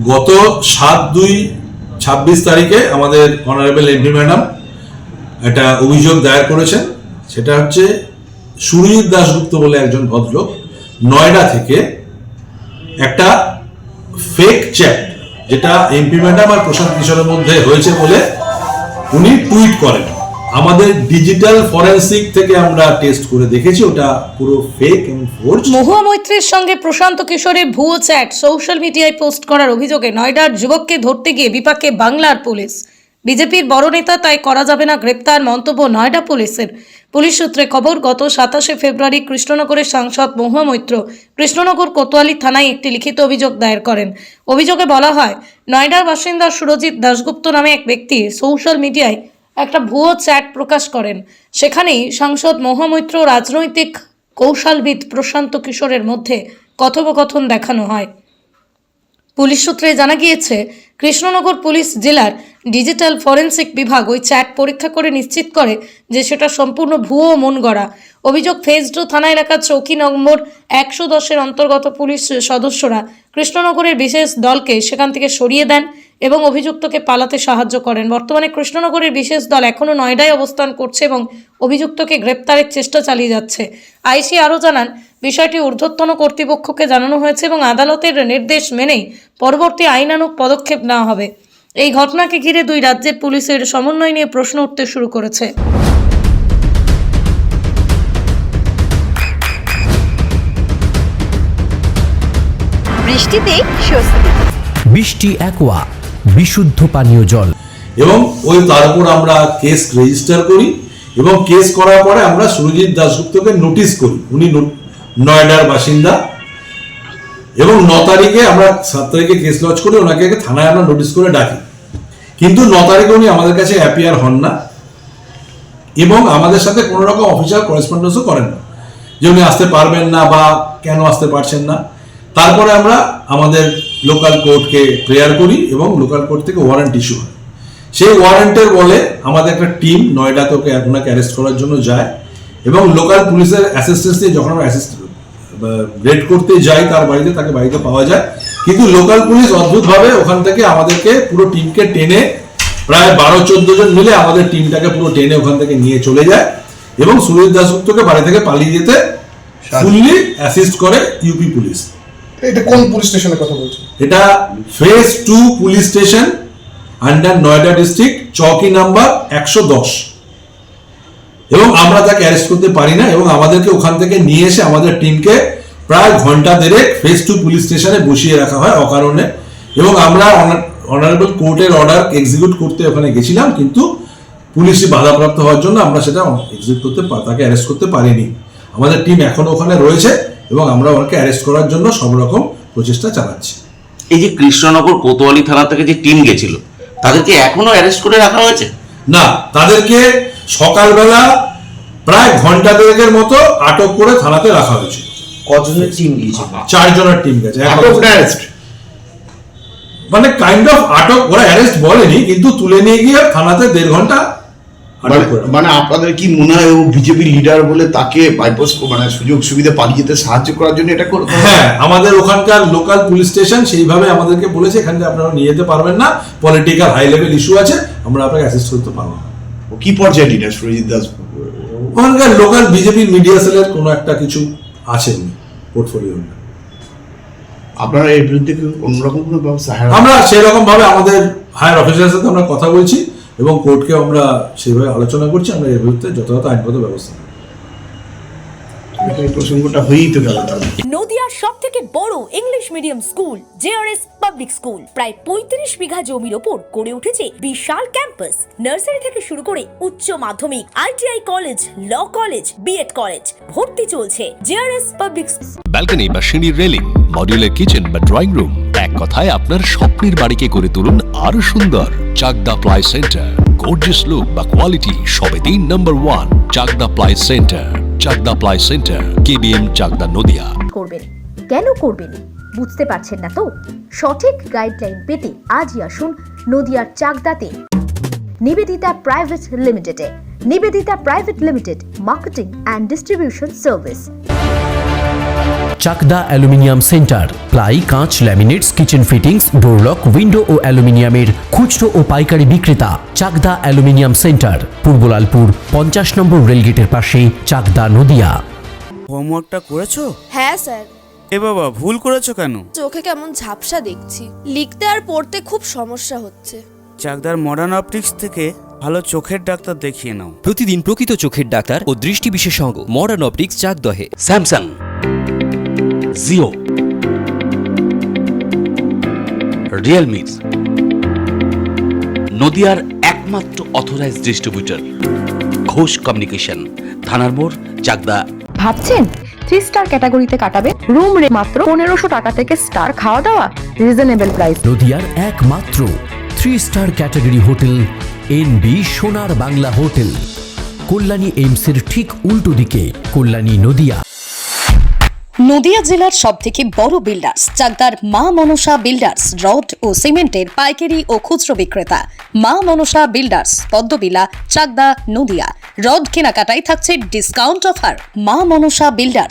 গত 7/2/26 তারিখে আমাদের অনারেবল এমপি ম্যাডাম একটা অভিযোগ দায়ের করেছেন। সেটা হচ্ছে সুরজিৎ দাশগুপ্ত বলে একজন ভদ্রলোক নয়ডা থেকে একটা ফেক চ্যাট, যেটা এমপি ম্যাডাম আর প্রশান্ত কিশোরের মধ্যে হয়েছে বলে উনি টুইট করেন। আমাদের ডিজিটাল ফরেনসিক থেকে আমরা টেস্ট করে দেখেছি, ওটা পুরো ফেক এবং ফোর্জ। মহুয়া মৈত্রীর সঙ্গে প্রশান্ত কিশোরের ভুয়ো চ্যাট সোশ্যাল মিডিয়ায় পোস্ট করার অভিযোগে নয়ডার যুবককে ধরতে গিয়ে বিপাকে বাংলার পুলিশ। বিজেপির বড় নেতা, তাই করা যাবে না গ্রেপ্তার, মন্তব্য নয়ডা পুলিশের। পুলিশ সূত্রে খবর, গত 27শে ফেব্রুয়ারি কৃষ্ণনগরের সাংসদ মহুয়া মৈত্র কৃষ্ণনগর কোতোয়ালি থানায় একটি লিখিত অভিযোগ দায়ের করেন। অভিযোগে বলা হয়, নয়ডার বাসিন্দা সুরজিৎ দাশগুপ্ত নামে এক ব্যক্তি সোশ্যাল মিডিয়ায় একটা ভুয়ো চ্যাট প্রকাশ করেন। সেখানেই সাংসদ মহুয়া মৈত্র রাজনৈতিক কৌশলবিদ প্রশান্ত কিশোরের মধ্যে কথোপকথন দেখানো হয়। পুলিশ সূত্রে জানা গিয়েছে, কৃষ্ণনগর পুলিশ জেলার ডিজিটাল ফরেনসিক বিভাগ ওই চ্যাট পরীক্ষা করে নিশ্চিত করে যে সেটা সম্পূর্ণ ভুয়ো মন গড়া। অভিযোগ, ফেজডো থানা এলাকার চৌকি নম্বর 110-এর অন্তর্গত পুলিশ সদস্যরা কৃষ্ণনগরের বিশেষ দলকে সেখান থেকে সরিয়ে দেন এবং অভিযুক্তকে পালাতে সাহায্য করেন। বর্তমানে কৃষ্ণনগরের বিশেষ দল এখনও নয়ডায় অবস্থান করছে এবং অভিযুক্তকে গ্রেপ্তারের চেষ্টা চালিয়ে যাচ্ছে। আইসি আরও জানান, বিষয়টি ঊর্ধ্বতন কর্তৃপক্ষকে জানানো হয়েছে এবং আদালতের নির্দেশ মেনেই পরবর্তী আইনানুগ পদক্ষেপ নেওয়া হবে। এই ঘটনাকে ঘিরে দুই রাজ্যের পুলিশের সমন্বয় নিয়ে প্রশ্ন উঠতে শুরু করেছে। বৃষ্টিতে স্বস্তি। বৃষ্টি অ্যাকোয়া, বিশুদ্ধ পানীয় জল। এবং ওই তার উপর আমরা কেস রেজিস্টার করি এবং কেস করার পরে আমরা সুরজিৎ দাশগুপ্তকে নোটিশ করি। উনি নয়ডার বাসিন্দা এবং 9 তারিখে আমরা 7 তারিখে কেস লজ করে ওনাকে থানায় আমরা নোটিশ করে ডাকি, কিন্তু 9 তারিখে উনি আমাদের কাছে অ্যাপিয়ার হন না এবং আমাদের সাথে কোনো রকম অফিসিয়াল করেসপন্ডেন্সও করেন না যে উনি আসতে পারবেন না বা কেন আসতে পারছেন না। তারপরে আমরা আমাদের লোকাল কোর্টকে প্রেয়ার করি এবং লোকাল কোর্ট থেকে ওয়ারেন্ট ইস্যু হয়। সেই ওয়ারেন্টের বলে আমাদের একটা টিম নয়ডাতে ওনাকে অ্যারেস্ট করার জন্য যায় এবং লোকাল পুলিশের অ্যাসিস্ট্যান্স দিয়ে যখন আমরা রেড করতে যাই তার বাড়িতে, তাকে বাড়িতে পাওয়া যায়, কিন্তু লোকাল পুলিশ অদ্ভুতভাবে ওখান থেকে আমাদেরকে পুরো টিমকে টেনে, প্রায় 12-14 জন মিলে আমাদের টিমটাকে পুরো টেনে ওখান থেকে নিয়ে চলে যায় এবং সুরজিৎ দাশগুপ্তকে বাড়ি থেকে পালিয়ে যেতে ফুললি অ্যাসিস্ট করে ইউপি পুলিশ। এটা কোন পুলিশ স্টেশনের কথা বলছেন? এটা phase 2 police station under Noida district, চৌকি নাম্বার 110। এবং আমরা তাকে অ্যারেস্ট করতে পারি না এবং আমাদেরকে ওখান থেকে নিয়ে এসে আমাদের টিমকে প্রায় ঘন্টা দেড়েক ফেজ 2 পুলিশ স্টেশনে বসিয়ে রাখা হয় অকারণে। এবং আমরা অনারেবল কোর্টের অর্ডার এক্সিকিউট করতে ওখানে গেছিলাম, কিন্তু পুলিশি বাধাপ্রাপ্ত হওয়ার জন্য আমরা সেটা এক্সিকিউট করতে, তাকে অ্যারেস্ট করতে পারিনি। আমাদের টিম এখনো ওখানে রয়েছে এবং আমরা ওনাকে অ্যারেস্ট করার জন্য সব রকম প্রচেষ্টা চালাচ্ছি। এই যে কৃষ্ণনগর কোতোয়ালি থানা থেকে যে টিম গেছিল, তাদেরকে এখনো অ্যারেস্ট করে রাখা হয়েছে? না, তাদেরকে সকালবেলা প্রায় ঘন্টা দেড়েকের মতো আটক করে থানাতে রাখা হয়েছিল। কজনের টিম গিয়েছিল? 4 জনের টিম গেছে। অ্যারেস্ট মানে কাইন্ড অফ আটক, ওরা অ্যারেস্ট বলেনি, কিন্তু তুলে নিয়ে গিয়ে থানাতে 1.5 ঘন্টা আটক করে। মানে আপনাদের কি মনে হয় ও বিজেপি লিডার বলে তাকে বাইপাস মানে সুযোগ সুবিধা পালিয়ে যেতে সাহায্য করার জন্য এটা করবে? হ্যাঁ, আমাদের ওখানকার লোকাল পুলিশ স্টেশন সেইভাবে আমাদেরকে বলেছে এখান থেকে আপনারা নিয়ে যেতে পারবেন না, পলিটিক্যাল হাই লেভেল ইস্যু আছে, আমরা আপনাকে অ্যাসিস্ট করতে পারবো না। ও কি পর্যায়ে লিডার সুরজিৎ দাস? ওখানকার লোকাল বিজেপি মিডিয়া সেলের কোনো একটা কিছু আছে পোর্টফোলিও। আপনারা এর বিরুদ্ধে অন্যরকম কোনো ব্যবস্থা? আমরা সেরকম ভাবে আমাদের হায়ার অফিসারের সাথে আমরা কথা বলছি এবং কোর্টকে আমরা সেইভাবে আলোচনা করছি, আমরা এর বিরুদ্ধে যথাযথ আইনগত ব্যবস্থা নেব। প্রসঙ্গটা হয়েই তো গেল। নদিয়ার সবথেকে বড় English medium school JRS public school প্রায় 35 বিঘা জমির ওপর গড়ে উঠেছে বিশাল ক্যাম্পাস। নার্সারি থেকে শুরু করে উচ্চ মাধ্যমিক, ITI college, law college, BEd college, ভর্তি চলছে। জেআরএস পাবলিক ব্যালকনি বা সিঁড়ির রেলিং, মডিউলার কিচেন বা ড্রয়িং রুম, এক কথায় আপনার স্বপ্নের বাড়িকে করে তুলুন আরো সুন্দর। Chakdah ply centre, gorgeous look বা কোয়ালিটি সবেতেই number 1। Chakdah ply centre, Chakdah ply centre, KBM, Chakdah, Nadia. করবেন কেন করবেন বুঝতে পারছেন না তো? সঠিক গাইডলাইন পেতে আজই আসুন নদিয়ার চাকদাতে নিবেদিতা প্রাইভেট লিমিটেডে। Nivedita private limited, marketing and distribution service. Chakdah aluminium centre, ply, কাঁচ, laminates, kitchen fittings, door lock, window ও অ্যালুমিনিয়ামের খুচরো ও পাইকারি বিক্রেতা। চাকদা অ্যালুমিনিয়াম সেন্টার, পূর্বলালপুর 50 নম্বর রেলগেটের পাশে, চাকদা, নদিয়া। হোমওয়ার্কটা করেছো? হ্যাঁ স্যার। এ বাবা, ভুল করেছো কেন? চোখে কেমন ঝাপসা দেখছি, লিখতে আর পড়তে খুব সমস্যা হচ্ছে। চাকদার মডার্ন অপটিক্স থেকে ভালো চোখের ডাক্তার দেখিয়ে নাও। প্রতিদিন প্রকৃত চোখের ডাক্তার ও দৃষ্টি বিশেষজ্ঞ মডার্ন অপটিক্স, চাকদহে। স্যামসাং, জিও, রিয়েলমি, নদিয়ার একমাত্র অথরাইজড ডিস্ট্রিবিউটর ঘোষ কমিউনিকেশন, থানার মোড়, চাকদা। ভাবছেন 3 স্টার ক্যাটাগরিতে কাটাবে? রুম রে মাত্র 1500 টাকা থেকে স্টার, খাওয়া দাওয়া রিজনেবল প্রাইস। নদিয়ার একমাত্র 3 স্টার ক্যাটাগরি হোটেল এনবি সোনার বাংলা হোটেল, কল্যাণী এইমসের ঠিক উল্টো দিকে, কল্যাণী, নদিয়া। নদিয়া জেলার সবথেকে বড় বিল্ডার্স চাকদার মা মনসা বিল্ডার্স, রড ও সিমেন্টের পাইকারি ও খুচরো বিক্রেতা। মা মনসা বিল্ডার্স, পদ্মবিলা, চাকদা, নদিয়া। রড কেনাকাটায় থাকছে ডিসকাউন্ট অফার। মা মনসা বিল্ডার্স,